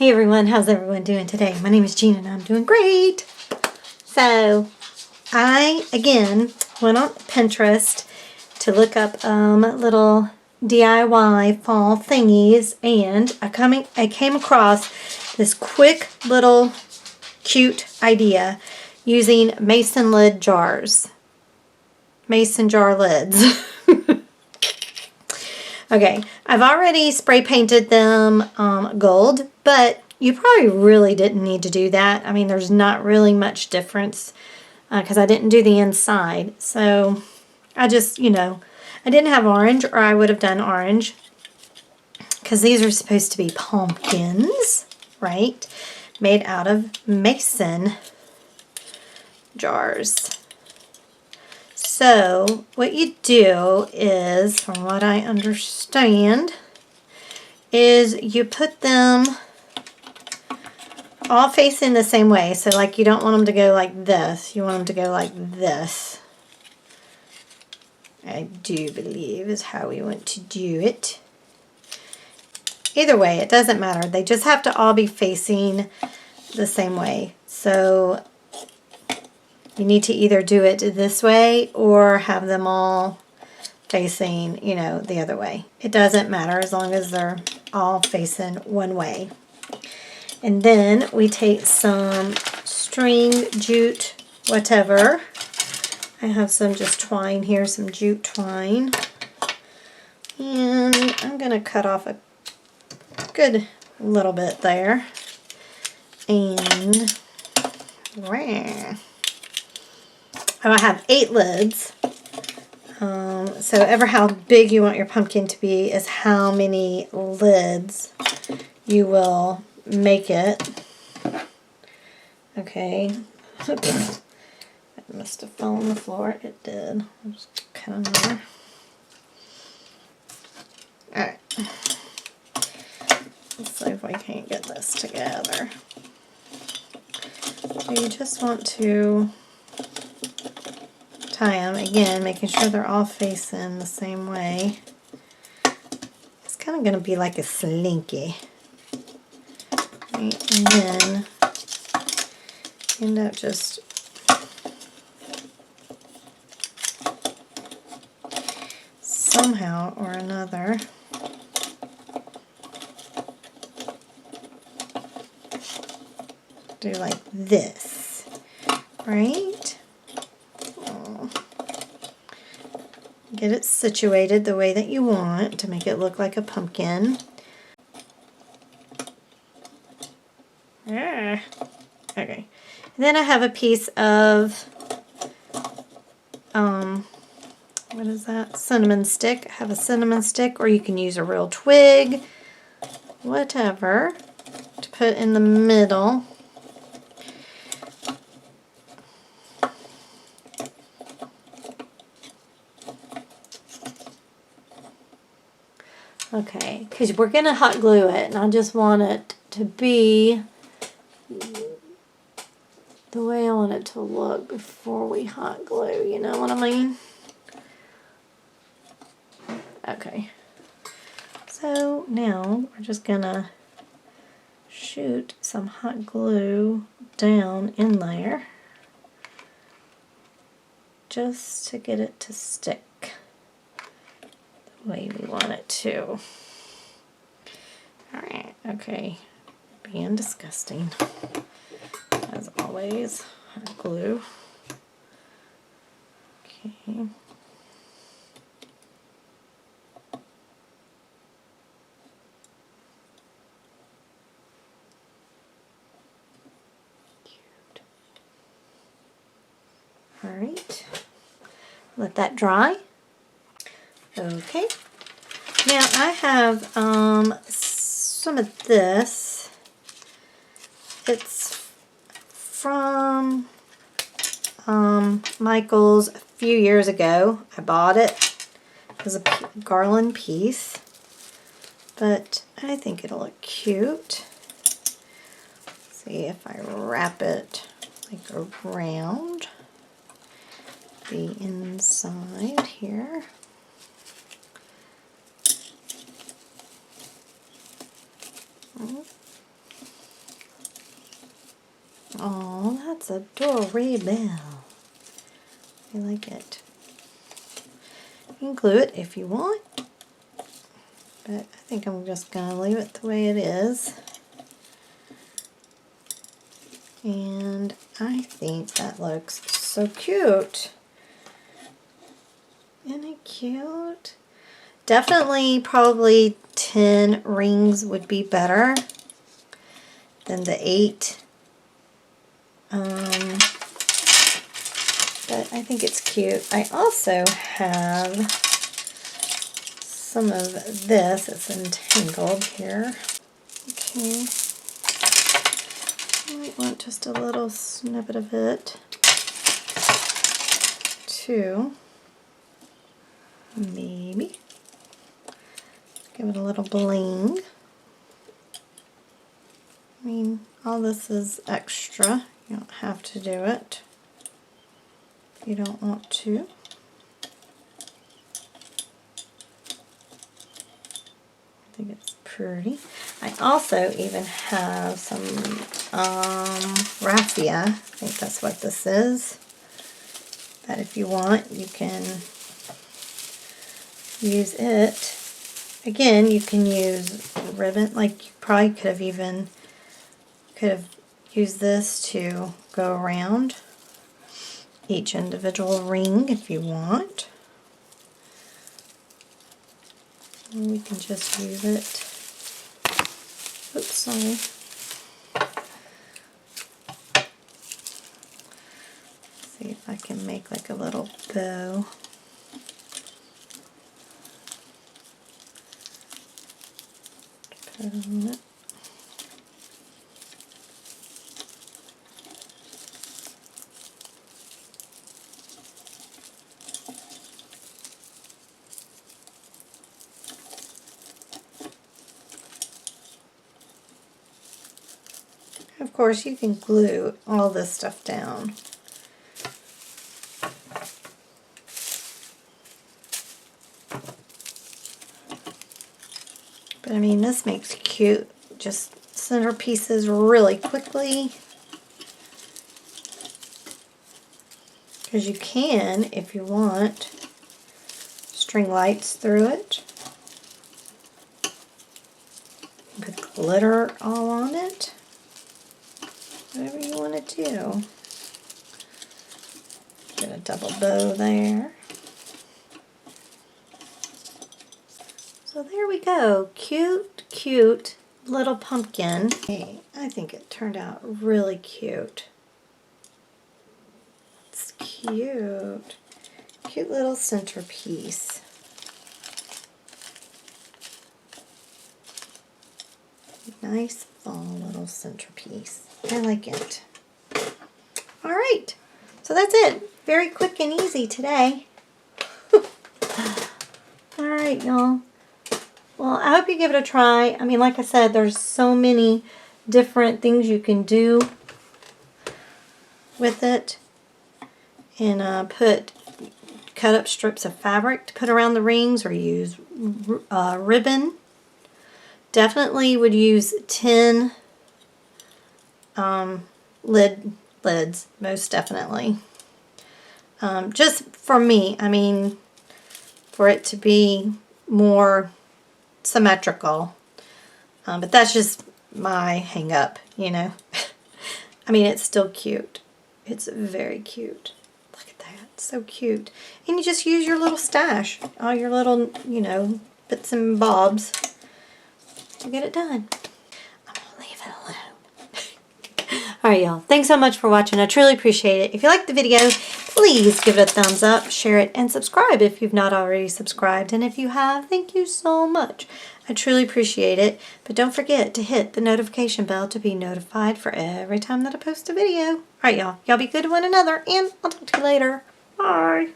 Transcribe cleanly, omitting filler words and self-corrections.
Hey everyone, how's everyone doing today? My name is Gina and I'm doing great. So I again went on Pinterest to look up little DIY fall thingies, and I came across this quick little cute idea using mason lid jars. Mason jar lids. Okay, I've already spray painted them gold, but you probably really didn't need to do that. I mean, there's not really much difference because I didn't do the inside. So I just, I didn't have orange, or I would have done orange because these are supposed to be pumpkins, right? Made out of mason jars. So what you do is, from what I understand, is you put them all facing the same way. So like you don't want them to go like this. You want them to go like this. I do believe is how we want to do it. Either way, it doesn't matter. They just have to all be facing the same way. So you need to either do it this way or have them all facing, the other way. It doesn't matter as long as they're all facing one way. And then we take some string, jute, whatever. I have some just twine here, some jute twine. And I'm going to cut off a good little bit there. And I have 8 lids. So ever how big you want your pumpkin to be is how many lids you will make it. Okay. It must have fallen on the floor. It did. I'll just cut another. Alright. Let's see if we can't get this together. So you just want to tie them, again, making sure they're all facing the same way. It's kind of going to be like a slinky. Right, and then end up just somehow or another do like this, right? Get it situated the way that you want to make it look like a pumpkin. Okay. And then I have a piece of, what is that? Cinnamon stick. I have a cinnamon stick, or you can use a real twig, whatever, to put in the middle. Okay, because we're going to hot glue it, and I just want it to be the way I want it to look before we hot glue, you know what I mean? Okay, so now we're just going to shoot some hot glue down in there just to get it to stick the way we want it to. Alright, okay, being disgusting as always. Hot glue. Okay. Cute. Alright. Let that dry. Okay. Now I have some of this. It's from Michael's a few years ago. I bought it. It was a garland piece, but I think it'll look cute. Let's see if I wrap it like around the inside here. Oh, that's adorable. I like it. You can glue it if you want, but I think I'm just going to leave it the way it is. And I think that looks so cute. Isn't it cute? Definitely probably 10 rings would be better than the 8. But I think it's cute. I also have some of this. It's entangled here. Okay. I might want just a little snippet of it too. Maybe. Give it a little bling. I mean, all this is extra. You don't have to do it if you don't want to. I think it's pretty. I also even have some raffia. I think that's what this is. That if you want, you can use it. Again, you can use ribbon. Like you probably could have used this to go around each individual ring if you want. And we can just use it. Oops, sorry. See if I can make like a little bow. Put on it. Of course, you can glue all this stuff down. But I mean, this makes cute just centerpieces really quickly. Because you can, if you want, string lights through it. Put glitter all on it. Whatever you want to do. Get a double bow there. So there we go. Cute, cute little pumpkin. Hey, I think it turned out really cute. It's cute. Cute little centerpiece. Nice fall little centerpiece. I like it. All right, so that's it. Very quick and easy today. All right, y'all. Well, I hope you give it a try. I mean, like I said, there's so many different things you can do with it. And cut up strips of fabric to put around the rings, or use ribbon. Definitely would use 10 lids, most definitely. Just for me, I mean, for it to be more symmetrical. But that's just my hang up, you know. I mean, it's still cute. It's very cute. Look at that. So cute. And you just use your little stash, all your little, you know, bits and bobs to get it done. I'm going to leave it alone. Alright, y'all. Thanks so much for watching. I truly appreciate it. If you liked the video, please give it a thumbs up, share it, and subscribe if you've not already subscribed. And if you have, thank you so much. I truly appreciate it. But don't forget to hit the notification bell to be notified for every time that I post a video. Alright, y'all. Y'all be good to one another, and I'll talk to you later. Bye.